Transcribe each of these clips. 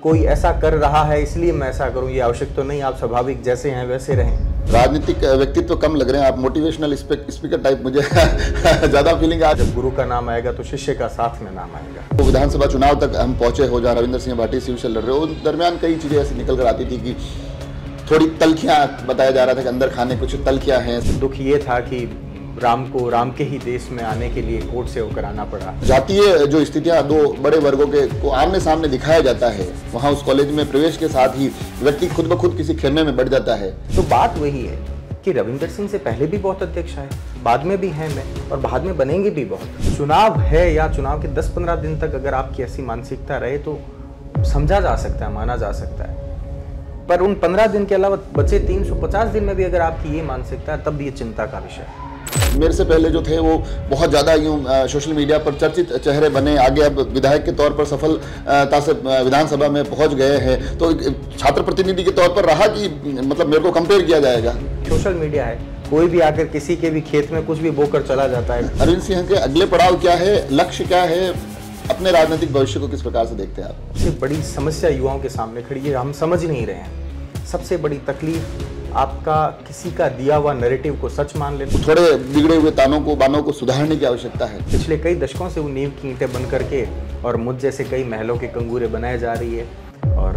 कोई ऐसा कर रहा है इसलिए मैं ऐसा करूं, ये आवश्यक तो नहीं। आप स्वाभाविक जैसे हैं वैसे रहें। राजनीतिक व्यक्तित्व कम लग रहे हैं आप, मोटिवेशनल स्पीकर टाइप मुझे ज्यादा फीलिंग आज। जब गुरु का नाम आएगा तो शिष्य का साथ में नाम आएगा। तो विधानसभा चुनाव तक हम पहुंचे हो जहाँ रविंद्र सिंह भाटी शिव से लड़ रहे हो, उस दरमियान कई चीजें ऐसी निकल कर आती थी कि थोड़ी तलखियां बताया जा रहा था कि अंदर खाने कुछ तलखियां हैं। दुख ये था कि राम को राम के ही देश में आने के लिए कोर्ट से होकर आना पड़ा। जातीय जो स्थितियां दो बड़े वर्गों के को आमने सामने दिखाया जाता है, वहां उस कॉलेज में प्रवेश के साथ ही व्यक्ति खुद ब खुद किसी खेमे में बढ़ जाता है। तो बात वही है कि रविंदर सिंह से पहले भी बहुत अध्यक्ष आए, बाद में भी हैं मैं, और बाद में बनेंगे भी बहुत। चुनाव है या चुनाव के 10-15 दिन तक अगर आपकी ऐसी मानसिकता रहे तो समझा जा सकता है, माना जा सकता है। पर उन 15 दिन के अलावा बचे 350 दिन में भी अगर आपकी ये मानसिकता है, तब भी ये चिंता का विषय है। मेरे से पहले जो थे वो बहुत ज़्यादा यूँ सोशल मीडिया पर चर्चित चेहरे बने, आगे अब विधायक के तौर पर सफलता से विधानसभा में पहुंच गए हैं। तो छात्र प्रतिनिधि के तौर पर रहा कि मतलब मेरे को कंपेयर किया जाएगा। सोशल मीडिया है, कोई भी आकर किसी के भी खेत में कुछ भी बोकर चला जाता है। अरविंद सिंह के अगले पड़ाव क्या है, लक्ष्य क्या है, अपने राजनीतिक भविष्य को किस प्रकार से देखते हैं आप? सबसे बड़ी समस्या युवाओं के सामने खड़ी है, हम समझ नहीं रहे हैं। सबसे बड़ी तकलीफ आपका किसी का दिया हुआ नैरेटिव को सच मान लेना। थोड़े बिगड़े हुए बानों को सुधारने की आवश्यकता है। पिछले कई दशकों से वो नींव की ईंटें बन करके और मुझ जैसे कई महलों के कंगूरे बनाए जा रही है, और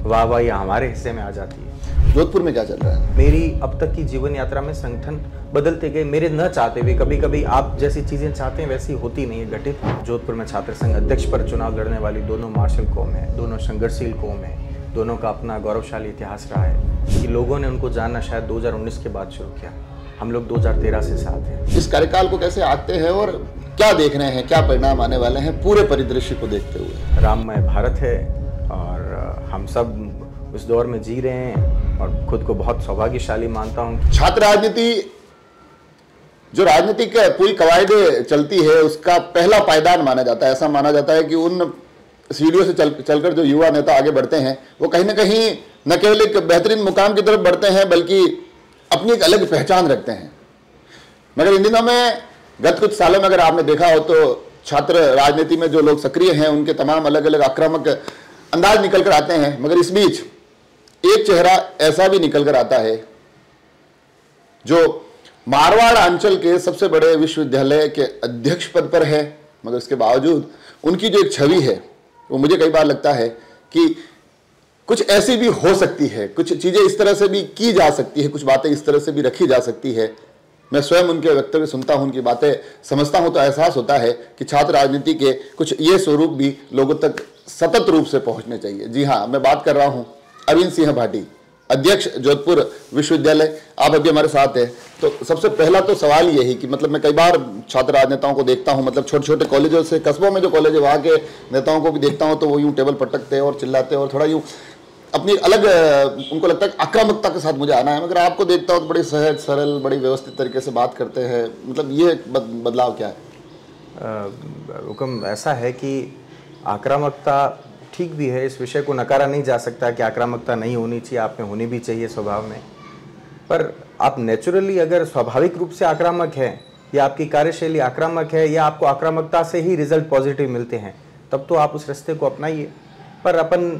वाह यह हमारे हिस्से में आ जाती है। जोधपुर में क्या चल रहा है? मेरी अब तक की जीवन यात्रा में संगठन बदलते गए, मेरे न चाहते हुए। कभी कभी आप जैसी चीजें चाहते हैं वैसी होती नहीं है घटित। जोधपुर में छात्र संघ अध्यक्ष पर चुनाव लड़ने वाली दोनों मार्शल कौम है, दोनों संघर्षशील कौम है, दोनों का अपना गौरवशाली इतिहास रहा है कि लोगों ने उनको जानना शायद 2019 के बाद शुरू किया। हम लोग 2013 से साथ हैं। इस कार्यकाल को कैसे आते हैं और क्या देख रहे हैं, क्या परिणाम आने वाले हैं पूरे परिदृश्य को देखते हुए? राममय भारत है और हम सब उस दौर में जी रहे हैं और खुद को बहुत सौभाग्यशाली मानता हूँ। छात्र राजनीति, जो राजनीतिक पूरी कवायदे चलती है, उसका पहला पायदान माना जाता है। ऐसा माना जाता है कि उन सीढ़ियों से चलकर जो युवा नेता आगे बढ़ते हैं वो कहीं ना कहीं न केवल एक बेहतरीन मुकाम की तरफ बढ़ते हैं बल्कि अपनी एक अलग पहचान रखते हैं। मगर इन दिनों में गत कुछ सालों में अगर आपने देखा हो तो छात्र राजनीति में जो लोग सक्रिय हैं उनके तमाम अलग अलग आक्रामक अंदाज निकल कर आते हैं। मगर इस बीच एक चेहरा ऐसा भी निकल कर आता है जो मारवाड़ अंचल के सबसे बड़े विश्वविद्यालय के अध्यक्ष पद पर है, मगर उसके बावजूद उनकी जो एक छवि है वो मुझे कई बार लगता है कि कुछ ऐसी भी हो सकती है, कुछ चीज़ें इस तरह से भी की जा सकती है, कुछ बातें इस तरह से भी रखी जा सकती है। मैं स्वयं उनके वक्तव्य सुनता हूं, उनकी बातें समझता हूं तो एहसास होता है कि छात्र राजनीति के कुछ ये स्वरूप भी लोगों तक सतत रूप से पहुंचने चाहिए। जी हाँ, मैं बात कर रहा हूं अरविंद सिंह भाटी, अध्यक्ष जोधपुर विश्वविद्यालय। आप अभी हमारे साथ हैं, तो सबसे पहला तो सवाल यही कि मतलब मैं कई बार छात्र राजनेताओं को देखता हूं, मतलब छोटे छोटे कॉलेजों से, कस्बों में जो कॉलेज है वहाँ के नेताओं को भी देखता हूं तो वो यूँ टेबल पटकते हैं और चिल्लाते हैं और थोड़ा यूँ अपनी अलग, उनको लगता है आक्रामकता के साथ मुझे आना है। मगर आपको देखता हूँ तो बड़ी सहज सरल, बड़ी व्यवस्थित तरीके से बात करते हैं। मतलब ये बदलाव क्या है? हुक्म ऐसा है कि आक्रामकता ठीक भी है, इस विषय को नकारा नहीं जा सकता कि आक्रामकता नहीं होनी चाहिए, आप में होनी भी चाहिए स्वभाव में। पर आप नेचुरली अगर स्वाभाविक रूप से आक्रामक है या आपकी कार्यशैली आक्रामक है या आपको आक्रामकता से ही रिजल्ट पॉजिटिव मिलते हैं, तब तो आप उस रास्ते को अपनाइए। पर अपन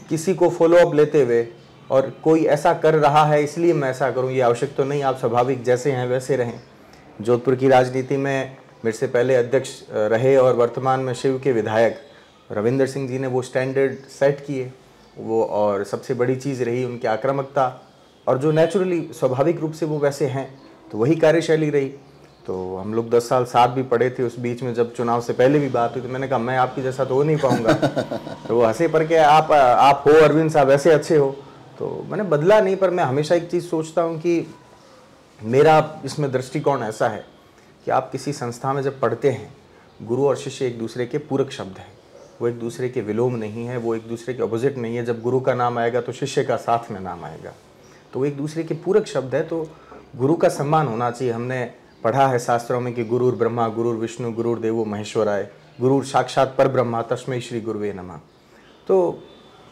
किसी को फॉलो अप लेते हुए और कोई ऐसा कर रहा है इसलिए मैं ऐसा करूं, ये आवश्यक तो नहीं। आप स्वाभाविक जैसे हैं वैसे रहें। जोधपुर की राजनीति में मेरे से पहले अध्यक्ष रहे और वर्तमान में शिव के विधायक रविंदर सिंह जी ने वो स्टैंडर्ड सेट किए वो, और सबसे बड़ी चीज़ रही उनकी आक्रामकता, और जो नेचुरली स्वाभाविक रूप से वो वैसे हैं तो वही कार्यशैली रही। तो हम लोग 10 साल साथ भी पढ़े थे। उस बीच में जब चुनाव से पहले भी बात हुई तो मैंने कहा मैं आपकी जैसा तो हो नहीं पाऊंगा। तो वो हंसे पर के आप हो अरविंद साहब, ऐसे अच्छे हो। तो मैंने बदला नहीं, पर मैं हमेशा एक चीज़ सोचता हूँ कि मेरा इसमें दृष्टिकोण ऐसा है कि आप किसी संस्था में जब पढ़ते हैं, गुरु और शिष्य एक दूसरे के पूरक शब्द हैं, वो एक दूसरे के विलोम नहीं है, वो एक दूसरे के अपोजिट नहीं है। जब गुरु का नाम आएगा तो शिष्य का साथ में नाम आएगा, तो वो एक दूसरे के पूरक शब्द है। तो गुरु का सम्मान होना चाहिए। हमने पढ़ा है शास्त्रों में कि गुरुर ब्रह्मा गुरुर विष्णु गुरुर देवो महेश्वराय, गुरुर साक्षात पर ब्रह्मा तस्मै श्री गुरुवे नमः। तो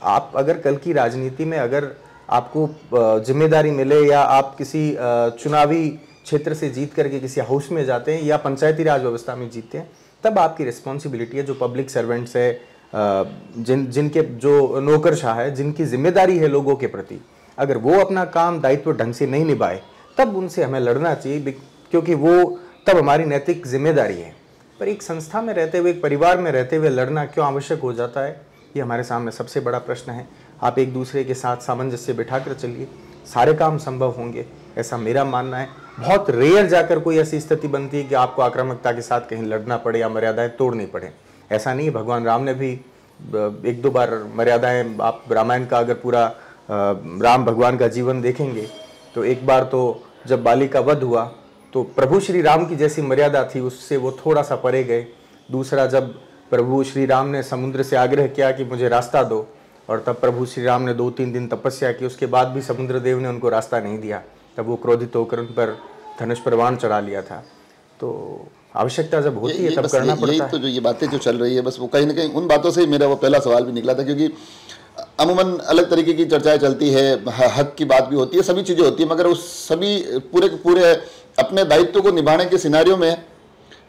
आप अगर कल की राजनीति में अगर आपको जिम्मेदारी मिले या आप किसी चुनावी क्षेत्र से जीत करके किसी हाउस में जाते हैं या पंचायती राज व्यवस्था में जीतते हैं, तब आपकी रिस्पॉन्सिबिलिटी है, जो पब्लिक सर्वेंट्स है, जिनके जो नौकरशाह है, जिनकी जिम्मेदारी है लोगों के प्रति, अगर वो अपना काम दायित्व ढंग से नहीं निभाए तब उनसे हमें लड़ना चाहिए, क्योंकि वो तब हमारी नैतिक जिम्मेदारी है। पर एक संस्था में रहते हुए, एक परिवार में रहते हुए लड़ना क्यों आवश्यक हो जाता है, ये हमारे सामने सबसे बड़ा प्रश्न है। आप एक दूसरे के साथ सामंजस्य बिठाकर चलिए, सारे काम संभव होंगे, ऐसा मेरा मानना है। बहुत रेयर जाकर कोई ऐसी स्थिति बनती है कि आपको आक्रामकता के साथ कहीं लड़ना पड़े या मर्यादाएं तोड़नी पड़े। ऐसा नहीं है। भगवान राम ने भी 1-2 बार मर्यादाएं, आप रामायण का अगर पूरा राम भगवान का जीवन देखेंगे तो एक बार तो जब बाली का वध हुआ तो प्रभु श्री राम की जैसी मर्यादा थी उससे वो थोड़ा सा परे गए। दूसरा, जब प्रभु श्री राम ने समुद्र से आग्रह किया कि मुझे रास्ता दो, और तब प्रभु श्री राम ने 2-3 दिन तपस्या की, उसके बाद भी समुद्र देव ने उनको रास्ता नहीं दिया, तब वो क्रोधित होकर उन पर धनुष पर बाण चढ़ा लिया था। तो आवश्यकता जब होती है तब करना पड़ता है। तो जो ये बातें जो चल रही है, बस वो कहीं ना कहीं उन बातों से मेरा वो पहला सवाल भी निकला था, क्योंकि अमूमन अलग तरीके की चर्चाएं चलती है, हक की बात भी होती है, सभी चीज़ें होती है, मगर उस सभी पूरे के पूरे अपने दायित्व को निभाने के सिनारियों में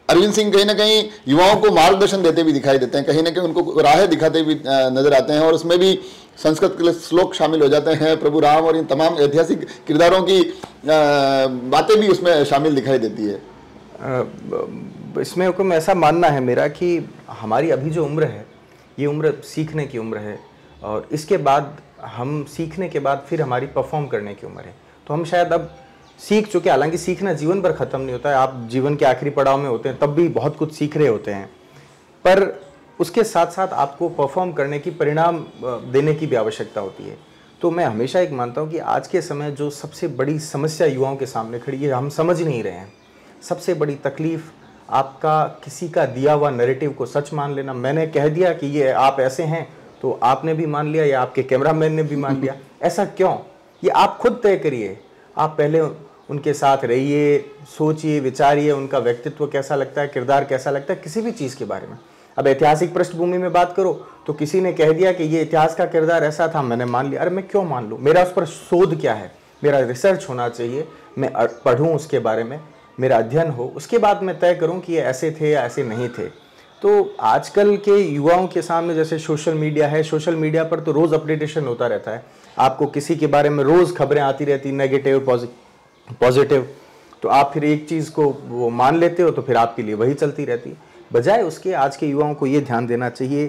अरविंद सिंह कहीं ना कहीं युवाओं को मार्गदर्शन देते भी दिखाई देते हैं, कहीं ना कहीं उनको राहें दिखाते भी नजर आते हैं, और उसमें भी संस्कृत के श्लोक शामिल हो जाते हैं, प्रभु राम और इन तमाम ऐतिहासिक किरदारों की बातें भी उसमें शामिल दिखाई देती है। इसमें हुक्म ऐसा मानना है मेरा कि हमारी अभी जो उम्र है, ये उम्र सीखने की उम्र है, और इसके बाद हम सीखने के बाद फिर हमारी परफॉर्म करने की उम्र है। तो हम शायद अब सीख चुके, हालांकि सीखना जीवन भर ख़त्म नहीं होता है, आप जीवन के आखिरी पड़ाव में होते हैं तब भी बहुत कुछ सीख रहे होते हैं, पर उसके साथ साथ आपको परफॉर्म करने की, परिणाम देने की भी आवश्यकता होती है। तो मैं हमेशा एक मानता हूँ कि आज के समय जो सबसे बड़ी समस्या युवाओं के सामने खड़ी है, हम समझ नहीं रहे हैं। सबसे बड़ी तकलीफ आपका किसी का दिया हुआ नैरेटिव को सच मान लेना। मैंने कह दिया कि ये आप ऐसे हैं तो आपने भी मान लिया, या आपके कैमरामैन ने भी मान लिया। ऐसा क्यों? ये आप खुद तय करिए। आप पहले उनके साथ रहिए, सोचिए, विचारिए, उनका व्यक्तित्व कैसा लगता है, किरदार कैसा लगता है, किसी भी चीज़ के बारे में। अब ऐतिहासिक पृष्ठभूमि में बात करो तो किसी ने कह दिया कि ये इतिहास का किरदार ऐसा था, मैंने मान लिया। अरे मैं क्यों मान लूँ? मेरा उस पर शोध क्या है? मेरा रिसर्च होना चाहिए, मैं पढ़ूँ उसके बारे में, मेरा अध्ययन हो, उसके बाद मैं तय करूँ कि ये ऐसे थे या ऐसे नहीं थे। तो आजकल के युवाओं के सामने जैसे सोशल मीडिया है, सोशल मीडिया पर तो रोज़ अपडेटेशन होता रहता है, आपको किसी के बारे में रोज़ खबरें आती रहती, नेगेटिव पॉजिटिव, तो आप फिर एक चीज़ को वो मान लेते हो, तो फिर आपके लिए वही चलती रहती है। बजाय उसके आज के युवाओं को ये ध्यान देना चाहिए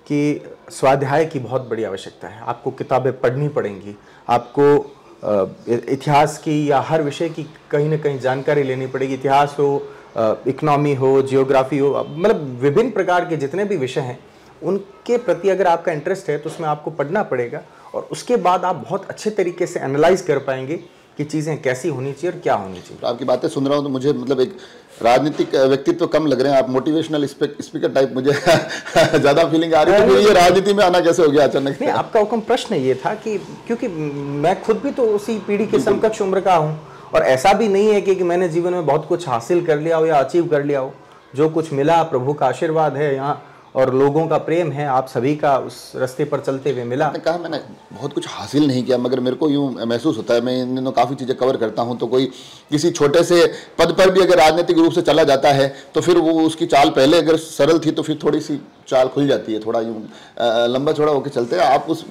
कि स्वाध्याय की बहुत बड़ी आवश्यकता है। आपको किताबें पढ़नी पड़ेंगी, आपको इतिहास की या हर विषय की कहीं ना कहीं जानकारी लेनी पड़ेगी। इतिहास हो, इकोनॉमी हो, जियोग्राफी हो, मतलब विभिन्न प्रकार के जितने भी विषय हैं उनके प्रति अगर आपका इंटरेस्ट है तो उसमें आपको पढ़ना पड़ेगा, और उसके बाद आप बहुत अच्छे तरीके से एनालाइज कर पाएंगे कि चीज़ें कैसी होनी चाहिए और क्या होनी चाहिए। तो आपकी बातें सुन रहा हूँ तो मुझे मतलब एक राजनीतिक व्यक्तित्व कम लग रहे हैं आप, मोटिवेशनल स्पीकर टाइप मुझे ज़्यादा फीलिंग आ रही है। तो ये राजनीति में आना कैसे हो गया अचानक? नहीं, आपका हुक्म प्रश्न ये था कि क्योंकि मैं खुद भी तो उसी पीढ़ी के समकक्ष उम्र का हूँ, और ऐसा भी नहीं है कि मैंने जीवन में बहुत कुछ हासिल कर लिया हो या अचीव कर लिया हो। जो कुछ मिला प्रभु का आशीर्वाद है यहाँ, और लोगों का प्रेम है, आप सभी का उस रास्ते पर चलते हुए मिला। मैंने कहा मैंने बहुत कुछ हासिल नहीं किया, मगर मेरे को यूँ महसूस होता है, मैं इन दिनों काफ़ी चीज़ें कवर करता हूँ, तो कोई किसी छोटे से पद पर भी अगर राजनीतिक रूप से चला जाता है तो फिर वो उसकी चाल पहले अगर सरल थी तो फिर थोड़ी सी चाल खुल जाती है, थोड़ा यूँ लंबा चौड़ा होकर चलते हैं। आप उस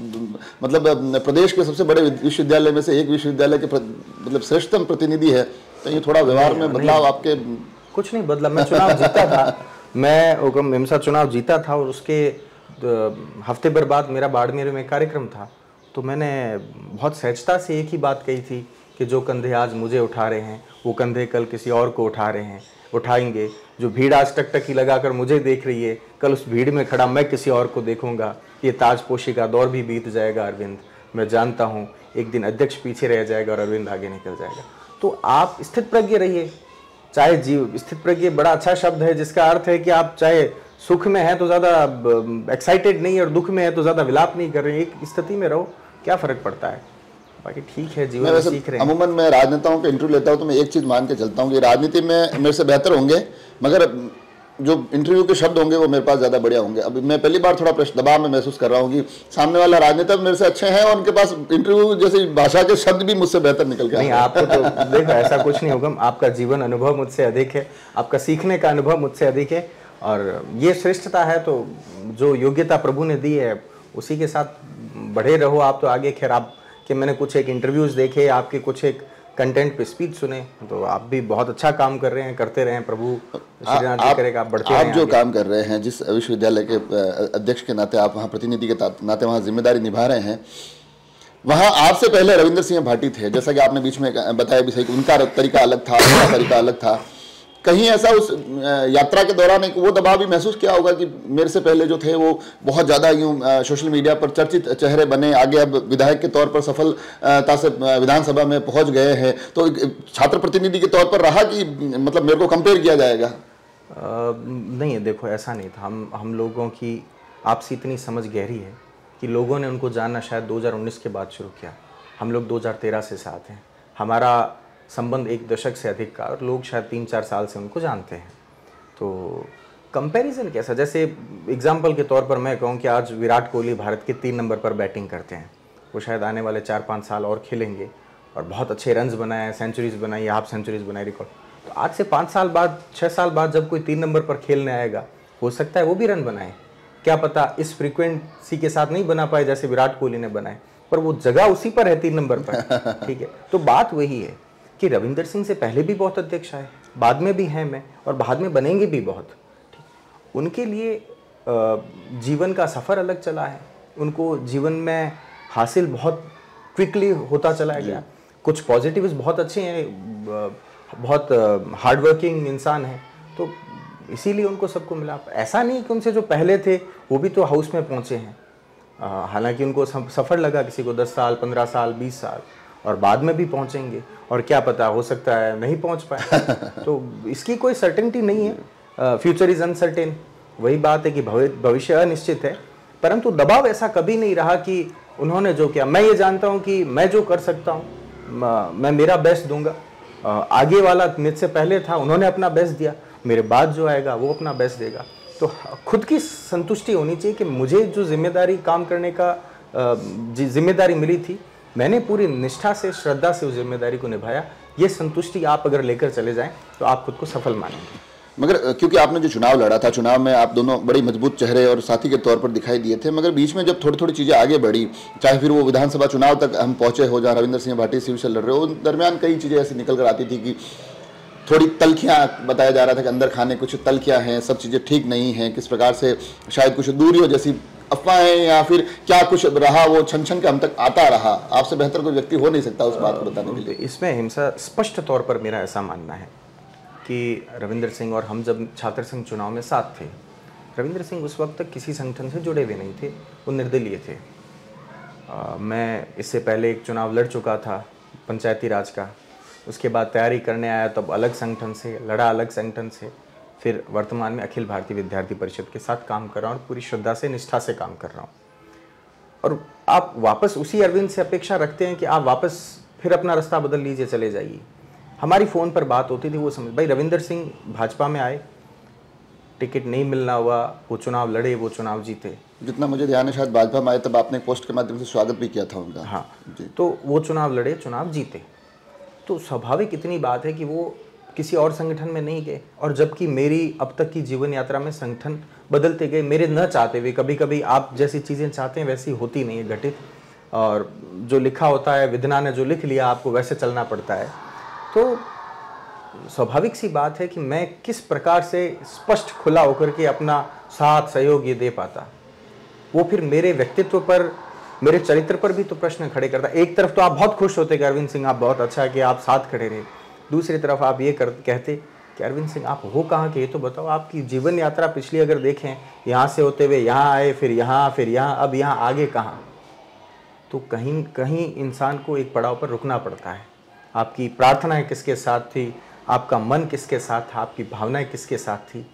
मतलब प्रदेश के सबसे बड़े विश्वविद्यालय में से एक विश्वविद्यालय के मतलब श्रेष्ठतम प्रतिनिधि है, तो ये थोड़ा व्यवहार में बदलाव आपके? कुछ नहीं बदला। मैं चुनाव जीता था, मैं हुक्म हिमसा चुनाव जीता था, और उसके हफ्ते भर बाद मेरा बाड़मेर में कार्यक्रम था, तो मैंने बहुत सहजता से एक ही बात कही थी कि जो कंधे आज मुझे उठा रहे हैं वो कंधे कल किसी और को उठा रहे हैं, उठाएंगे। जो भीड़ आज टकटकी लगाकर मुझे देख रही है, कल उस भीड़ में खड़ा मैं किसी और को देखूंगा। ये ताजपोशी का दौर भी बीत जाएगा अरविंद, मैं जानता हूँ एक दिन अध्यक्ष पीछे रह जाएगा और अरविंद आगे निकल जाएगा। तो आप स्थित प्रज्ञ रहिए, चाहे जीव, स्थित प्रज्ञ बड़ा अच्छा शब्द है जिसका अर्थ है कि आप चाहे सुख में हैं तो ज़्यादा एक्साइटेड नहीं, और दुख में है तो ज़्यादा विलाप नहीं कर रहे हैं, एक स्थिति में रहो, क्या फ़र्क पड़ता है। बाकी ठीक है, जीवन में सीख रहे हैं। अमूमन मैं राजनेताओं के इंटरव्यू लेता हूँ तो मैं एक चीज़ मान के चलता हूँ कि राजनीति में मेरे से बेहतर होंगे, मगर जो इंटरव्यू के शब्द होंगे वो मेरे पास ज़्यादा बढ़िया होंगे। अभी मैं पहली बार थोड़ा दबाव में महसूस कर रहा हूँ कि सामने वाला राजनेता मेरे से अच्छे हैं और उनके पास इंटरव्यू जैसी भाषा के शब्द भी मुझसे बेहतर निकल गए। नहीं, आपको तो देखो ऐसा कुछ नहीं होगा, आपका जीवन अनुभव मुझसे अधिक है, आपका सीखने का अनुभव मुझसे अधिक है, और ये श्रेष्ठता है, तो जो योग्यता प्रभु ने दी है उसी के साथ बढ़े रहो आप। तो आगे खैर आप कि मैंने कुछ एक इंटरव्यूज़ देखे, आपके कुछ एक कंटेंट पे स्पीच सुने, तो आप भी बहुत अच्छा काम कर रहे हैं, करते रहें, प्रभु श्रीनाथ जी करेगा, आप बढ़ते रहें। आप जो काम कर रहे हैं, जिस विश्वविद्यालय के अध्यक्ष के नाते आप वहाँ प्रतिनिधि के नाते वहाँ जिम्मेदारी निभा रहे हैं, वहाँ आपसे पहले रविंद्र सिंह भाटी थे, जैसा कि आपने बीच में बताया भी सही कि उनका तरीका अलग था, उनका तरीका अलग था। कहीं ऐसा उस यात्रा के दौरान एक वो दबाव भी महसूस किया होगा कि मेरे से पहले जो थे वो बहुत ज़्यादा यूँ सोशल मीडिया पर चर्चित चेहरे बने, आगे अब विधायक के तौर पर सफलता से विधानसभा में पहुंच गए हैं, तो छात्र प्रतिनिधि के तौर पर रहा कि मतलब मेरे को कंपेयर किया जाएगा? नहीं, देखो ऐसा नहीं था। हम लोगों की आपसी इतनी समझ गहरी है कि लोगों ने उनको जानना शायद 2019 के बाद शुरू किया। हम लोग 2013 से साथ हैं, हमारा संबंध 1 दशक से अधिक का, और लोग शायद 3-4 साल से उनको जानते हैं। तो कंपैरिजन कैसा, जैसे एग्जाम्पल के तौर पर मैं कहूँ कि आज विराट कोहली भारत के 3 नंबर पर बैटिंग करते हैं, वो शायद आने वाले 4-5 साल और खेलेंगे और बहुत अच्छे रन्स बनाए हैं, सेंचुरीज बनाई, हाफ सेंचुरीज बनाई, रिकॉर्ड। तो आज से 5 साल बाद, 6 साल बाद जब कोई 3 नंबर पर खेलने आएगा, हो सकता है वो भी रन बनाए, क्या पता इस फ्रीक्वेंसी के साथ नहीं बना पाए जैसे विराट कोहली ने बनाए, पर वो जगह उसी पर है 3 नंबर पर। ठीक है, तो बात वही है कि रविंदर सिंह से पहले भी बहुत अध्यक्ष आए, बाद में भी हैं मैं, और बाद में बनेंगे भी बहुत। ठीक, उनके लिए जीवन का सफ़र अलग चला है, उनको जीवन में हासिल बहुत क्विकली होता चला गया। कुछ पॉजिटिव्स बहुत अच्छे हैं, बहुत हार्डवर्किंग इंसान है, तो इसीलिए उनको सबको मिला। ऐसा नहीं कि उनसे जो पहले थे वो भी तो हाउस में पहुँचे हैं, हालांकि उनको सफ़र लगा, किसी को 10 साल, 15 साल, 20 साल, और बाद में भी पहुंचेंगे, और क्या पता हो सकता है नहीं पहुंच पाए। तो इसकी कोई सर्टेनिटी नहीं है, फ्यूचर इज़ अनसर्टेन। वही बात है कि भविष्य अनिश्चित है, परंतु दबाव ऐसा कभी नहीं रहा कि उन्होंने जो किया, मैं ये जानता हूं कि मैं जो कर सकता हूं, मैं मेरा बेस्ट दूंगा। आगे वाला मुझसे पहले था, उन्होंने अपना बेस्ट दिया, मेरे बाद जो आएगा वो अपना बेस्ट देगा। तो खुद की संतुष्टि होनी चाहिए कि मुझे जो जिम्मेदारी काम करने का जिम्मेदारी मिली थी, मैंने पूरी निष्ठा से, श्रद्धा से उस जिम्मेदारी को निभाया। ये संतुष्टि आप अगर लेकर चले जाएं तो आप खुद को सफल मानेंगे। मगर क्योंकि आपने जो चुनाव लड़ा था, चुनाव में आप दोनों बड़ी मजबूत चेहरे और साथी के तौर पर दिखाई दिए थे, मगर बीच में जब थोड़ी थोड़ी चीज़ें आगे बढ़ी, चाहे फिर वो विधानसभा चुनाव तक हम पहुंचे हो जहाँ रविंदर सिंह भाटी शिव से लड़ रहे हो, उस दरमियान कई चीज़ें ऐसी निकल कर आती थी कि थोड़ी तलखियाँ बताया जा रहा था कि अंदर खाने कुछ तलखियाँ हैं, सब चीज़ें ठीक नहीं हैं, किस प्रकार से शायद कुछ दूरियों जैसी अफवाहें या फिर क्या कुछ रहा, वो छन छन के हम तक आता रहा। आपसे बेहतर कोई व्यक्ति हो नहीं सकता उस बात को बताने के लिए। इसमें हिंसा स्पष्ट तौर पर मेरा ऐसा मानना है कि रविंदर सिंह और हम जब छात्र संघ चुनाव में साथ थे, रविंदर सिंह उस वक्त तक किसी संगठन से जुड़े हुए नहीं थे, वो निर्दलीय थे। मैं इससे पहले एक चुनाव लड़ चुका था पंचायती राज का, उसके बाद तैयारी करने आया तब अलग संगठन से लड़ा, अलग संगठन से, फिर वर्तमान में अखिल भारतीय विद्यार्थी परिषद के साथ काम कर रहा हूँ और पूरी श्रद्धा से, निष्ठा से काम कर रहा हूँ। और आप वापस उसी अरविंद से अपेक्षा रखते हैं कि आप वापस फिर अपना रास्ता बदल लीजिए, चले जाइए। हमारी फ़ोन पर बात होती थी, वो समझ भाई रविंदर सिंह भाजपा में आए, टिकट नहीं मिलना हुआ, वो चुनाव लड़े, वो चुनाव जीते। जितना मुझे ध्यान है शायद भाजपा में आए तब आपने पोस्ट के माध्यम से स्वागत भी किया था उनका। हाँ, तो वो चुनाव लड़े, चुनाव जीते, तो स्वाभाविक इतनी बात है कि वो किसी और संगठन में नहीं गए। और जबकि मेरी अब तक की जीवन यात्रा में संगठन बदलते गए, मेरे न चाहते हुए। कभी कभी आप जैसी चीज़ें चाहते हैं वैसी होती नहीं है घटित, और जो लिखा होता है, विधान ने जो लिख लिया आपको वैसे चलना पड़ता है। तो स्वाभाविक सी बात है कि मैं किस प्रकार से स्पष्ट खुला होकर के अपना साथ सहयोग ये दे पाता, वो फिर मेरे व्यक्तित्व पर, मेरे चरित्र पर भी तो प्रश्न खड़े करता। एक तरफ तो आप बहुत खुश होते कि अरविंद सिंह आप बहुत अच्छा है कि आप साथ खड़े रहे, दूसरी तरफ आप ये कहते कि अरविंद सिंह आप हो कहाँ के, ये तो बताओ। आपकी जीवन यात्रा पिछली अगर देखें, यहाँ से होते हुए यहाँ आए, फिर यहाँ, अब यहाँ आगे कहाँ। तो कहीं कहीं इंसान को एक पड़ाव पर रुकना पड़ता है। आपकी प्रार्थनाएं किसके साथ थी, आपका मन किसके साथ था, आपकी भावनाएं किसके साथ थी,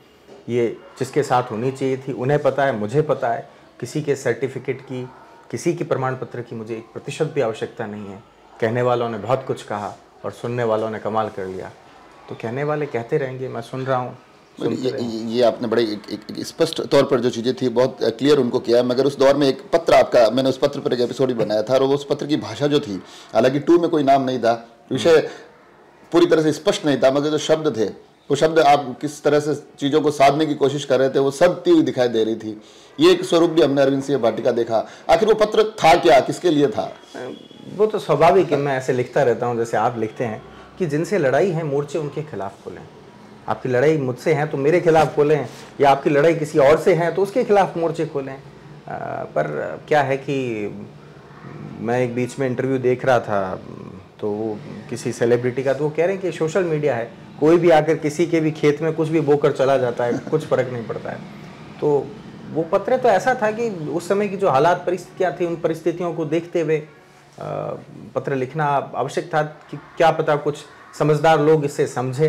ये जिसके साथ होनी चाहिए थी उन्हें पता है, मुझे पता है। किसी के सर्टिफिकेट की, किसी की प्रमाण पत्र की मुझे 1% भी आवश्यकता नहीं है। कहने वालों ने बहुत कुछ कहा और सुनने वालों ने कमाल कर लिया, तो कहने वाले कहते रहेंगे, मैं सुन रहा हूँ। ये आपने बड़े एक स्पष्ट तौर पर जो चीज़ें थी बहुत क्लियर उनको किया। मगर उस दौर में एक पत्र आपका, मैंने उस पत्र पर एक एपिसोड भी बनाया था, और उस पत्र की भाषा जो थी, हालांकि 2 में कोई नाम नहीं था, विषय पूरी तरह से स्पष्ट नहीं था, मगर जो शब्द थे वो शब्द आप किस तरह से चीज़ों को साधने की कोशिश कर रहे थे, वो सदती हुई दिखाई दे रही थी। ये एक स्वरूप भी हमने अरविंद सिंह भाटी का देखा। आखिर वो पत्र था क्या, किसके लिए था? वो तो स्वाभाविक है, मैं ऐसे लिखता रहता हूँ जैसे आप लिखते हैं कि जिनसे लड़ाई है मोर्चे उनके खिलाफ खोलें। आपकी लड़ाई मुझसे है तो मेरे खिलाफ खोलें, या आपकी लड़ाई किसी और से है तो उसके खिलाफ मोर्चे खोलें। पर क्या है कि मैं एक बीच में इंटरव्यू देख रहा था, तो वो किसी सेलिब्रिटी का, तो वो कह रहे हैं कि सोशल मीडिया है, कोई भी आकर किसी के भी खेत में कुछ भी बोकर चला जाता है, कुछ फर्क नहीं पड़ता है। तो वो पत्र तो ऐसा था कि उस समय की जो हालात परिस्थितियाँ थी, उन परिस्थितियों को देखते हुए पत्र लिखना आवश्यक था कि क्या पता कुछ समझदार लोग इससे समझे,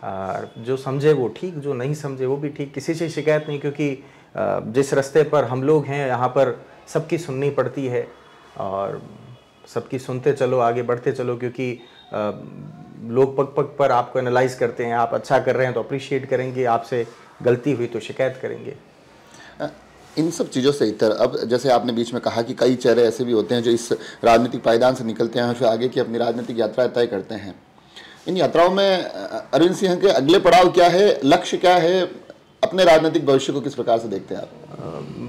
जो समझे वो ठीक, जो नहीं समझे वो भी ठीक। किसी से शिकायत नहीं, क्योंकि जिस रास्ते पर हम लोग हैं यहाँ पर सबकी सुननी पड़ती है, और सबकी सुनते चलो, आगे बढ़ते चलो, क्योंकि लोग पग पग पर आपको एनालाइज करते हैं। आप अच्छा कर रहे हैं तो अप्रिशिएट करेंगे, आपसे गलती हुई तो शिकायत करेंगे। इन सब चीज़ों से इतर, अब जैसे आपने बीच में कहा कि कई चेहरे ऐसे भी होते हैं जो इस राजनीतिक पायदान से निकलते हैं और फिर आगे की अपनी राजनीतिक यात्रा तय करते हैं। इन यात्राओं में अरविंद सिंह के अगले पड़ाव क्या है, लक्ष्य क्या है, अपने राजनीतिक भविष्य को किस प्रकार से देखते हैं आप?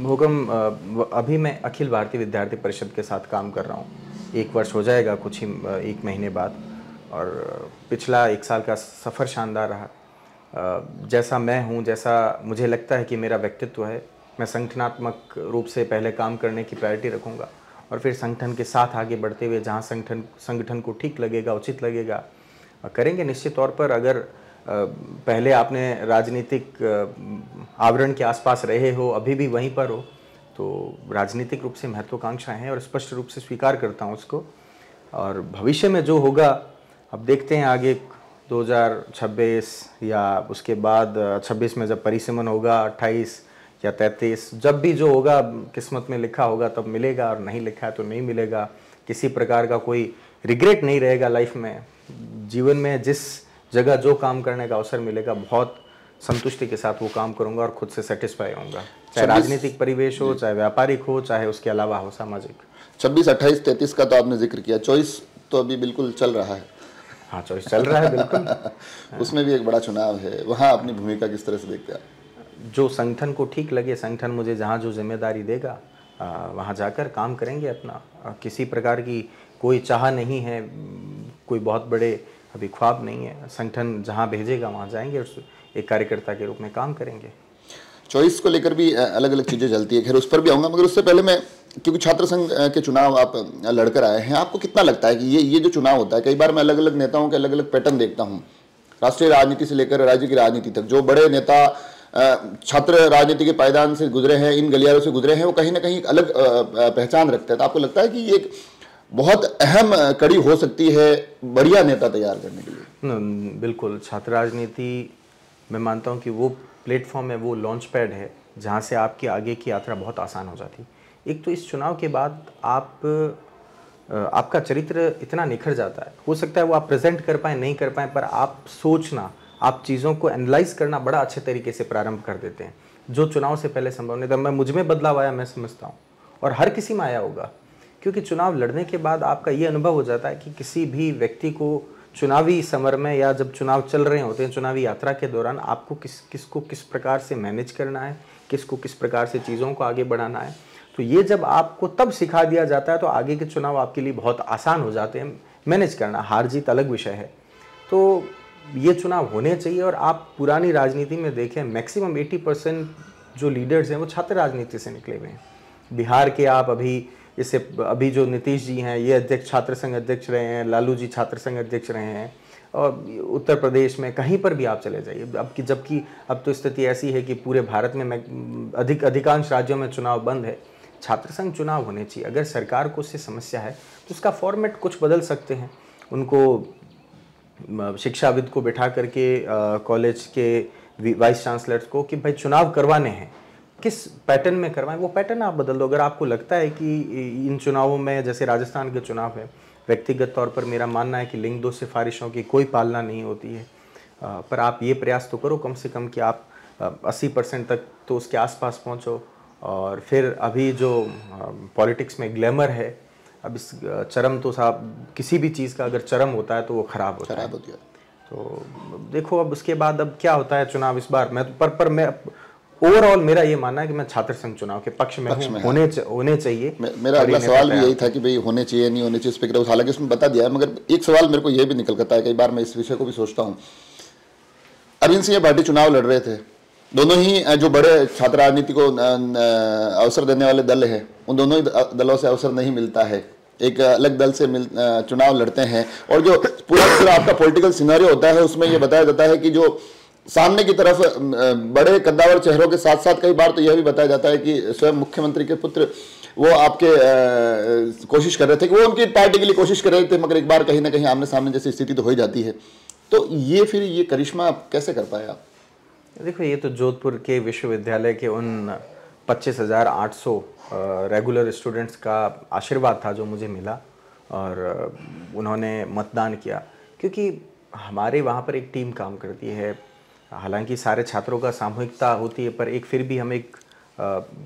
हुक्म, अभी मैं अखिल भारतीय विद्यार्थी परिषद के साथ काम कर रहा हूँ। 1 वर्ष हो जाएगा कुछ ही 1 महीने बाद, और पिछला 1 साल का सफ़र शानदार रहा। जैसा मैं हूँ, जैसा मुझे लगता है कि मेरा व्यक्तित्व है, मैं संगठनात्मक रूप से पहले काम करने की प्रायोरिटी रखूँगा, और फिर संगठन के साथ आगे बढ़ते हुए जहाँ संगठन को ठीक लगेगा, उचित लगेगा, करेंगे निश्चित तौर पर। अगर पहले आपने राजनीतिक आवरण के आसपास रहे हो, अभी भी वहीं पर हो, तो राजनीतिक रूप से महत्वाकांक्षाएं हैं और स्पष्ट रूप से स्वीकार करता हूं उसको। और भविष्य में जो होगा अब देखते हैं, आगे 2026 या उसके बाद 26 में जब परिसमन होगा, 28 या 33, जब भी जो होगा किस्मत में लिखा होगा तब मिलेगा, और नहीं लिखा है तो नहीं मिलेगा। किसी प्रकार का कोई रिग्रेट नहीं रहेगा लाइफ में। जीवन में जिस जगह जो काम करने का अवसर मिलेगा, बहुत संतुष्टि के साथ वो काम करूंगा और खुद से सेटिस्फाई होऊंगा, चाहे राजनीतिक परिवेश हो, चाहे व्यापारिक हो, चाहे उसके अलावा हो सामाजिक। 26, 28, 33 का तो आपने जिक्र किया, 24 तो अभी बिल्कुल चल रहा है। हाँ, 24 चल रहा है बिल्कुल। उसमें भी एक बड़ा चुनाव है, वहाँ अपनी भूमिका किस तरह से देखते हैं? जो संगठन को ठीक लगे, संगठन मुझे जहाँ जो जिम्मेदारी देगा वहाँ जाकर काम करेंगे अपना। किसी प्रकार की कोई चाह नहीं है, कोई बहुत बड़े अभी ख्वाब नहीं है। संगठन जहाँ भेजेगा वहाँ जाएंगे और एक कार्यकर्ता के रूप में काम करेंगे। चॉइस को लेकर भी अलग अलग चीज़ें चलती है, खैर उस पर भी आऊँगा, मगर उससे पहले मैं, क्योंकि छात्र संघ के चुनाव आप लड़कर आए हैं, आपको कितना लगता है कि ये जो चुनाव होता है, कई बार मैं अलग अलग नेताओं के अलग अलग पैटर्न देखता हूँ, राष्ट्रीय राजनीति से लेकर राज्य की राजनीति तक, जो बड़े नेता छात्र राजनीति के पायदान से गुजरे हैं, इन गलियारों से गुजरे हैं, वो कहीं ना कहीं एक अलग पहचान रखते हैं। तो आपको लगता है कि ये एक बहुत अहम कड़ी हो सकती है बढ़िया नेता तैयार करने के लिए? बिल्कुल, छात्र राजनीति मैं मानता हूँ कि वो प्लेटफॉर्म है, वो लॉन्च पैड है जहाँ से आपकी आगे की यात्रा बहुत आसान हो जाती। एक तो इस चुनाव के बाद आपका चरित्र इतना निखर जाता है, हो सकता है वो आप प्रेजेंट कर पाएँ, नहीं कर पाएँ, पर आप सोचना, आप चीज़ों को एनालाइज करना बड़ा अच्छे तरीके से प्रारंभ कर देते हैं, जो चुनाव से पहले संभव नहीं था। मुझ में बदलाव आया, मैं समझता हूँ, और हर किसी में आया होगा, क्योंकि चुनाव लड़ने के बाद आपका ये अनुभव हो जाता है कि किसी भी व्यक्ति को चुनावी समर में, या जब चुनाव चल रहे होते हैं, चुनावी यात्रा के दौरान आपको किसको किस प्रकार से मैनेज करना है, किसको किस प्रकार से चीज़ों को आगे बढ़ाना है। तो ये जब आपको तब सिखा दिया जाता है तो आगे के चुनाव आपके लिए बहुत आसान हो जाते हैं। मैनेज करना, हार जीत अलग विषय है। तो ये चुनाव होने चाहिए। और आप पुरानी राजनीति में देखें, मैक्सिमम 80% जो लीडर्स हैं वो छात्र राजनीति से निकले हुए हैं। बिहार के आप अभी जो नीतीश जी हैं, ये अध्यक्ष, छात्र संघ अध्यक्ष रहे हैं, लालू जी छात्र संघ अध्यक्ष रहे हैं, और उत्तर प्रदेश में कहीं पर भी आप चले जाइए, जबकि अब तो स्थिति ऐसी है कि पूरे भारत में अधिकांश राज्यों में चुनाव बंद है। छात्र संघ चुनाव होने चाहिए। अगर सरकार को उससे समस्या है तो उसका फॉर्मेट कुछ बदल सकते हैं। उनको शिक्षाविद को बिठा करके कॉलेज के वाइस चांसलर्स को कि भाई चुनाव करवाने हैं, किस पैटर्न में करवाएं, वो पैटर्न आप बदल दो। अगर आपको लगता है कि इन चुनावों में, जैसे राजस्थान के चुनाव है, व्यक्तिगत तौर पर मेरा मानना है कि लिंग 2 सिफारिशों की कोई पालना नहीं होती है, पर आप ये प्रयास तो करो कम से कम कि आप 80% तक तो उसके आसपास पहुंचो। और फिर अभी जो पॉलिटिक्स में ग्लैमर है, अब इस चरम तो साहब, किसी भी चीज़ का अगर चरम होता है तो वो ख़राब होता है। तो देखो अब उसके बाद अब क्या होता है चुनाव इस बार। मैं मैं ओवरऑल मेरा ये मानना है कि मैं छात्र संघ चुनाव के पक्ष में हूँ, होने चाहिए। मेरा अगला सवाल भी यही था कि भाई होने चाहिए नहीं होने चाहिए स्पीकर, हालांकि उसमें बता दिया है, मगर एक सवाल मेरे को ये भी निकल करता है, कई बार मैं इस विषय को भी सोचता हूँ। अरविंद सिंह भाटी चुनाव लड़ रहे थे, दोनों ही जो बड़े छात्र राजनीति को अवसर देने वाले दल है, उन दोनों ही दलों से अवसर नहीं मिलता है, एक अलग दल से चुनाव लड़ते हैं, और जो पूरा आपका पॉलिटिकल सिनेरियो होता है उसमें ये बताया जाता है कि जो सामने की तरफ बड़े कद्दावर चेहरों के साथ साथ कई बार तो यह भी बताया जाता है कि स्वयं मुख्यमंत्री के पुत्र वो आपके कोशिश कर रहे थे कि वो उनकी पार्टी के लिए कोशिश कर रहे थे, मगर एक बार कहीं ना कहीं आमने सामने जैसी स्थिति तो हो ही जाती है। तो ये फिर ये करिश्मा कैसे कर पाए आप? देखो ये तो जोधपुर के विश्वविद्यालय के उन 25,800 रेगुलर स्टूडेंट्स का आशीर्वाद था जो मुझे मिला, और उन्होंने मतदान किया, क्योंकि हमारे वहाँ पर एक टीम काम करती है। हालांकि सारे छात्रों का सामूहिकता होती है, पर एक फिर भी हम एक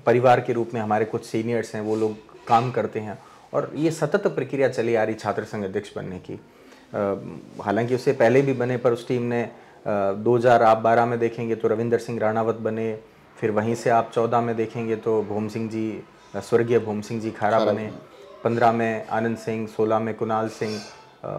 परिवार के रूप में हमारे कुछ सीनियर्स हैं, वो लोग काम करते हैं, और ये सतत प्रक्रिया चली आ रही छात्र संघ अध्यक्ष बनने की। हालांकि उससे पहले भी बने, पर उस टीम ने 2012 में देखेंगे तो रविंदर सिंह राणावत बने, फिर वहीं से आप 14 में देखेंगे तो भूम सिंह जी, स्वर्गीय भूम सिंह जी खारा बने, 15 में आनंद सिंह, 16 में कुणाल सिंह,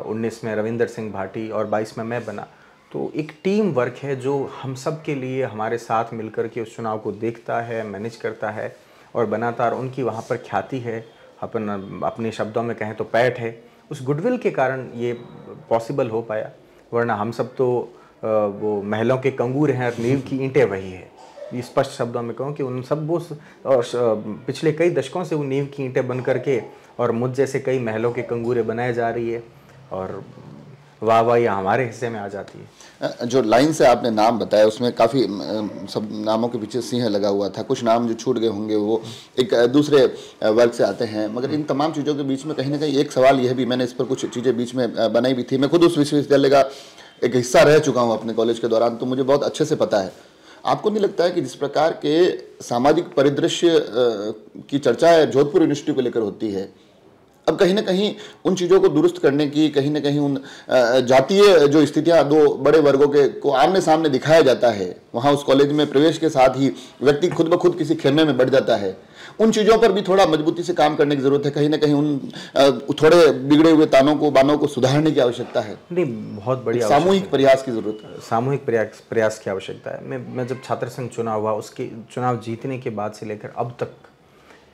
19 में रविंदर सिंह भाटी, और 22 में मैं बना। तो एक टीम वर्क है जो हम सब के लिए हमारे साथ मिलकर के उस चुनाव को देखता है, मैनेज करता है और बनाता है, और उनकी वहाँ पर ख्याति है, अपने शब्दों में कहें तो पैठ है। उस गुडविल के कारण ये पॉसिबल हो पाया, वरना हम सब तो वो महलों के कंगूर हैं और नींव की ईंटें वही है। ये स्पष्ट शब्दों में कहूँ कि उन सब वो पिछले कई दशकों से वो नींव की ईंटें बन करके और मुझ जैसे कई महलों के कंगूरे बनाए जा रही है, और वाह वाह ये हमारे हिस्से में आ जाती है। जो लाइन से आपने नाम बताया उसमें काफ़ी सब नामों के पीछे सिंह लगा हुआ था, कुछ नाम जो छूट गए होंगे वो एक दूसरे वर्ग से आते हैं, मगर इन तमाम चीज़ों के बीच में कहीं ना कहीं एक सवाल यह भी, मैंने इस पर कुछ चीज़ें बीच में बनाई भी थी, मैं खुद उस विश्वविद्यालय का एक हिस्सा रह चुका हूँ अपने कॉलेज के दौरान, तो मुझे बहुत अच्छे से पता है। आपको नहीं लगता है कि जिस प्रकार के सामाजिक परिदृश्य की चर्चा है जोधपुर यूनिवर्सिटी को लेकर होती है, अब कहीं ना कहीं उन चीज़ों को दुरुस्त करने की, कहीं ना कहीं उन जातीय जो स्थितियां दो बड़े वर्गों के को आमने सामने दिखाया जाता है, वहाँ उस कॉलेज में प्रवेश के साथ ही व्यक्ति खुद ब खुद किसी खेमे में बढ़ जाता है, उन चीज़ों पर भी थोड़ा मजबूती से काम करने की ज़रूरत है, कहीं ना कहीं उन थोड़े बिगड़े हुए बानों को सुधारने की आवश्यकता है। नहीं, बहुत बड़ी सामूहिक प्रयास की ज़रूरत है, सामूहिक प्रयास की आवश्यकता है। मैं जब छात्र संघ चुनाव हुआ, उसके चुनाव जीतने के बाद से लेकर अब तक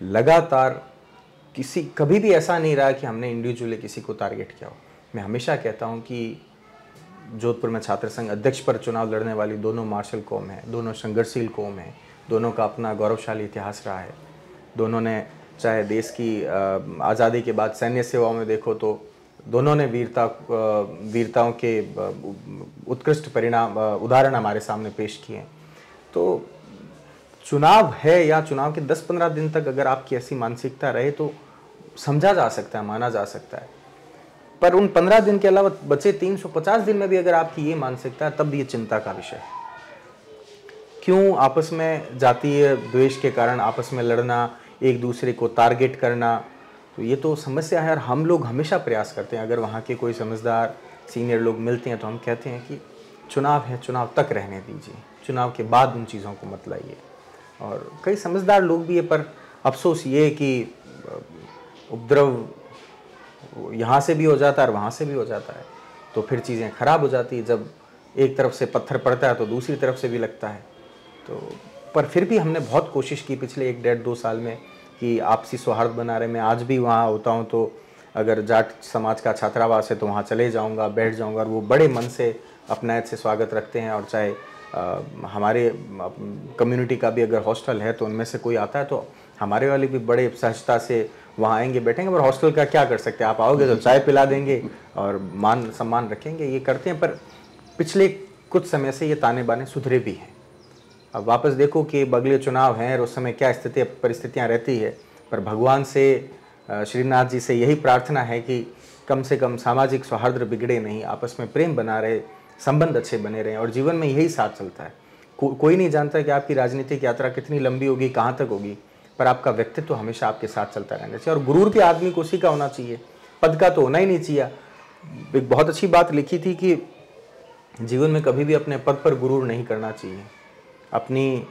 लगातार कभी भी ऐसा नहीं रहा कि हमने इंडिविजुअली किसी को टारगेट किया हो। मैं हमेशा कहता हूं कि जोधपुर में छात्र संघ अध्यक्ष पर चुनाव लड़ने वाली दोनों मार्शल कौम है, दोनों संघर्षशील कौम है, दोनों का अपना गौरवशाली इतिहास रहा है। दोनों ने चाहे देश की आज़ादी के बाद सैन्य सेवाओं में देखो तो दोनों ने वीरताओं के उत्कृष्ट उदाहरण हमारे सामने पेश किए हैं। तो चुनाव है या चुनाव के 10-15 दिन तक अगर आपकी ऐसी मानसिकता रहे तो समझा जा सकता है, माना जा सकता है, पर उन 15 दिन के अलावा बचे 350 दिन में भी अगर आपकी ये मानसिकता है, तब ये चिंता का विषय है। क्यों आपस में जातीय द्वेष के कारण आपस में लड़ना, एक दूसरे को टारगेट करना, तो ये तो समस्या है। और हम लोग हमेशा प्रयास करते हैं, अगर वहाँ के कोई समझदार सीनियर लोग मिलते हैं तो हम कहते हैं कि चुनाव है, चुनाव तक रहने दीजिए, चुनाव के बाद उन चीज़ों को मत लाइए। और कई समझदार लोग भी है, पर अफसोस ये कि उपद्रव यहाँ से भी हो जाता है और वहाँ से भी हो जाता है, तो फिर चीज़ें खराब हो जाती है। जब एक तरफ से पत्थर पड़ता है तो दूसरी तरफ से भी लगता है। तो पर फिर भी हमने बहुत कोशिश की पिछले 1-1.5-2 साल में कि आपसी सौहार्द बना रहे। मैं आज भी वहाँ होता हूँ तो अगर जाट समाज का छात्रावास है तो वहाँ चले जाऊँगा, बैठ जाऊँगा, और वो बड़े मन से अपनायत से स्वागत रखते हैं। और चाहे हमारे कम्युनिटी का भी अगर हॉस्टल है तो उनमें से कोई आता है तो हमारे वाले भी बड़े सहजता से वहाँ आएंगे, बैठेंगे। पर हॉस्टल का क्या कर सकते हैं, आप आओगे तो चाय पिला देंगे और मान सम्मान रखेंगे, ये करते हैं। पर पिछले कुछ समय से ये ताने बाने सुधरे भी हैं। अब वापस देखो कि अगले चुनाव हैं और उस समय क्या परिस्थितियाँ रहती है, पर भगवान से, श्रीनाथ जी से यही प्रार्थना है कि कम से कम सामाजिक सौहार्द बिगड़े नहीं, आपस में प्रेम बना रहे, संबंध अच्छे बने रहें। और जीवन में यही साथ चलता है। कोई नहीं जानता कि आपकी राजनीतिक यात्रा कितनी लंबी होगी, कहाँ तक होगी, पर आपका व्यक्तित्व तो हमेशा आपके साथ चलता रहना चाहिए। और गुरूर भी आदमी को उसी का होना चाहिए, पद का तो होना ही नहीं चाहिए। एक बहुत अच्छी बात लिखी थी कि जीवन में कभी भी अपने पद पर गुरूर नहीं करना चाहिए, अपनी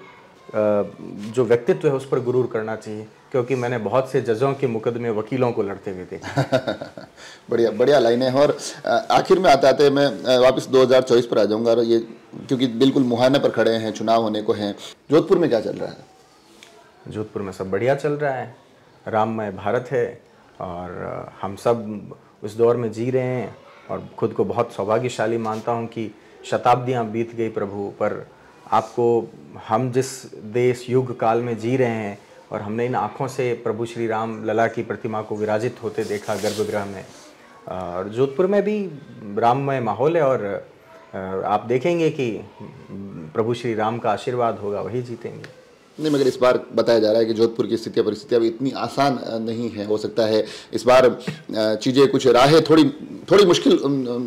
जो व्यक्तित्व है उस पर गुरूर करना चाहिए, क्योंकि मैंने बहुत से जजों के मुकदमे वकीलों को लड़ते हुए देखा। बढ़िया बढ़िया लाइन है। और आखिर में आते आते मैं वापस 2024 पर आ जाऊंगा, और ये क्योंकि बिल्कुल मुहाने पर खड़े हैं, चुनाव होने को हैं, जोधपुर में क्या चल रहा है? जोधपुर में सब बढ़िया चल रहा है, राममय भारत है और हम सब उस दौर में जी रहे हैं, और खुद को बहुत सौभाग्यशाली मानता हूं कि शताब्दियां बीत गई प्रभु, पर आपको हम जिस देश युग काल में जी रहे हैं और हमने इन आँखों से प्रभु श्री राम लला की प्रतिमा को विराजित होते देखा गर्भगृह में, और जोधपुर में भी राममय माहौल है, और आप देखेंगे कि प्रभु श्री राम का आशीर्वाद होगा, वही जीतेंगे। नहीं, मगर इस बार बताया जा रहा है कि जोधपुर की स्थितियाँ परिस्थितियाँ भी इतनी आसान नहीं है। हो सकता है इस बार चीज़ें कुछ राहें थोड़ी मुश्किल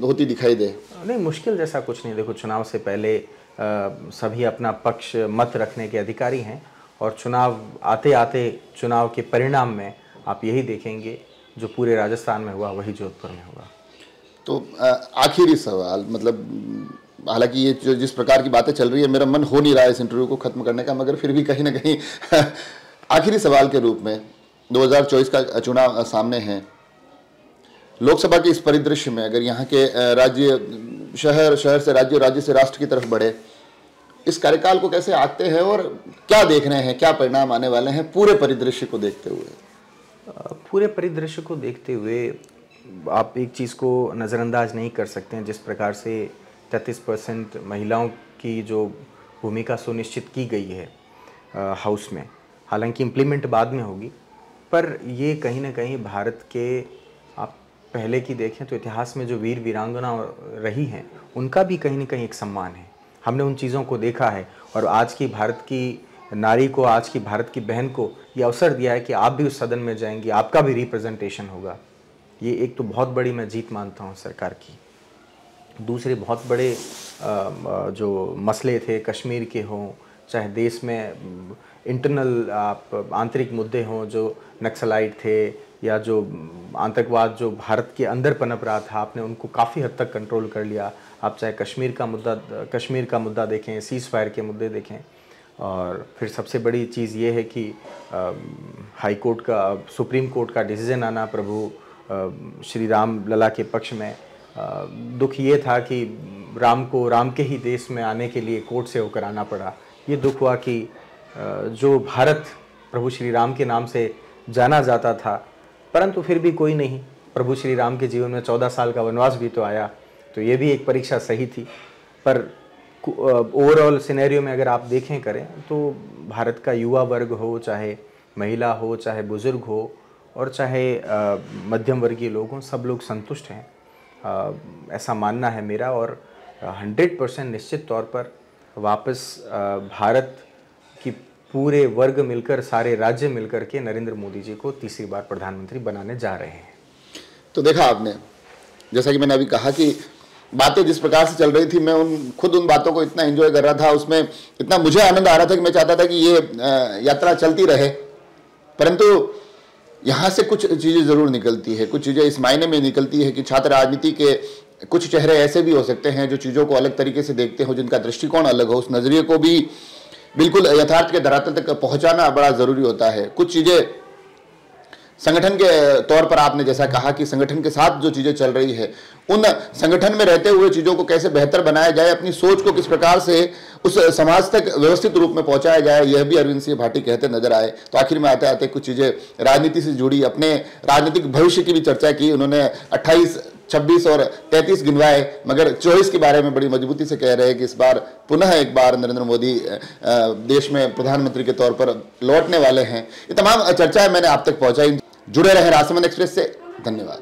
होती दिखाई दे। नहीं, मुश्किल जैसा कुछ नहीं। देखो, चुनाव से पहले सभी अपना पक्ष मत रखने के अधिकारी हैं, और चुनाव आते आते चुनाव के परिणाम में आप यही देखेंगे जो पूरे राजस्थान में हुआ वही जोधपुर में हुआ। तो आखिरी सवाल, मतलब हालांकि ये जो जिस प्रकार की बातें चल रही है, मेरा मन हो नहीं रहा है इस इंटरव्यू को खत्म करने का, मगर फिर भी कहीं ना कहीं आखिरी सवाल के रूप में 2024 का चुनाव सामने है, लोकसभा के इस परिदृश्य में अगर यहाँ के राज्य शहर से राज्य, राज्य से राष्ट्र की तरफ बढ़े, इस कार्यकाल को कैसे आंकते हैं और क्या देख रहे हैं, क्या परिणाम आने वाले हैं पूरे परिदृश्य को देखते हुए? पूरे परिदृश्य को देखते हुए आप एक चीज़ को नज़रअंदाज नहीं कर सकते हैं, जिस प्रकार से 33% महिलाओं की जो भूमिका सुनिश्चित की गई है हाउस में, हालांकि इम्प्लीमेंट बाद में होगी, पर ये कहीं ना कहीं भारत के, आप पहले की देखें तो इतिहास में जो वीर वीरांगना रही हैं उनका भी कहीं ना कहीं एक सम्मान है। हमने उन चीज़ों को देखा है, और आज की भारत की नारी को, आज की भारत की बहन को ये अवसर दिया है कि आप भी उस सदन में जाएंगी, आपका भी रिप्रेजेंटेशन होगा। ये एक तो बहुत बड़ी मैं जीत मानता हूँ सरकार की। दूसरे बहुत बड़े जो मसले थे कश्मीर के हों, चाहे देश में इंटरनल आप आंतरिक मुद्दे हों जो नक्सलाइट थे, या जो आतंकवाद जो भारत के अंदर पनप रहा था, आपने उनको काफ़ी हद तक कंट्रोल कर लिया। आप चाहे कश्मीर का मुद्दा देखें, सीज़ फायर के मुद्दे देखें, और फिर सबसे बड़ी चीज़ ये है कि हाई कोर्ट का, सुप्रीम कोर्ट का डिसीजन आना प्रभु श्री राम लला के पक्ष में। दुख ये था कि राम को राम के ही देश में आने के लिए कोर्ट से होकर आना पड़ा। ये दुख हुआ कि जो भारत प्रभु श्री राम के नाम से जाना जाता था, परंतु फिर भी कोई नहीं, प्रभु श्री राम के जीवन में 14 साल का वनवास भी तो आया, तो ये भी एक परीक्षा सही थी। पर ओवरऑल सिनेरियो में अगर आप देखें करें तो भारत का युवा वर्ग हो, चाहे महिला हो, चाहे बुज़ुर्ग हो, और चाहे मध्यम वर्गीय लोग हों, सब लोग संतुष्ट हैं, ऐसा मानना है मेरा। और 100% निश्चित तौर पर वापस भारत की पूरे वर्ग मिलकर, सारे राज्य मिलकर के नरेंद्र मोदी जी को तीसरी बार प्रधानमंत्री बनाने जा रहे हैं। तो देखा आपने, जैसा कि मैंने अभी कहा कि बातें जिस प्रकार से चल रही थी, मैं खुद उन बातों को इतना एंजॉय कर रहा था, उसमें इतना मुझे आनंद आ रहा था कि मैं चाहता था कि ये यात्रा चलती रहे। परंतु यहाँ से कुछ चीज़ें ज़रूर निकलती है, कुछ चीज़ें इस मायने में निकलती है कि छात्र राजनीति के कुछ चेहरे ऐसे भी हो सकते हैं जो चीज़ों को अलग तरीके से देखते हो, जिनका दृष्टिकोण अलग हो। उस नज़रिए को भी बिल्कुल यथार्थ के धरातल तक पहुँचाना बड़ा ज़रूरी होता है। कुछ चीज़ें संगठन के तौर पर आपने जैसा कहा कि संगठन के साथ जो चीज़ें चल रही है, उन संगठन में रहते हुए चीज़ों को कैसे बेहतर बनाया जाए, अपनी सोच को किस प्रकार से उस समाज तक व्यवस्थित रूप में पहुंचाया जाए, यह भी अरविंद सिंह भाटी कहते नजर आए। तो आखिर में आते आते कुछ चीज़ें राजनीति से जुड़ी, अपने राजनीतिक भविष्य की भी चर्चा की। उन्होंने 28, 26 और 33 गिनवाए, मगर 24 के बारे में बड़ी मजबूती से कह रहे हैं कि इस बार पुनः एक बार नरेंद्र मोदी देश में प्रधानमंत्री के तौर पर लौटने वाले हैं। ये तमाम चर्चाएं मैंने आप तक पहुंचाई। जुड़े रहे राजसमंद एक्सप्रेस से। धन्यवाद।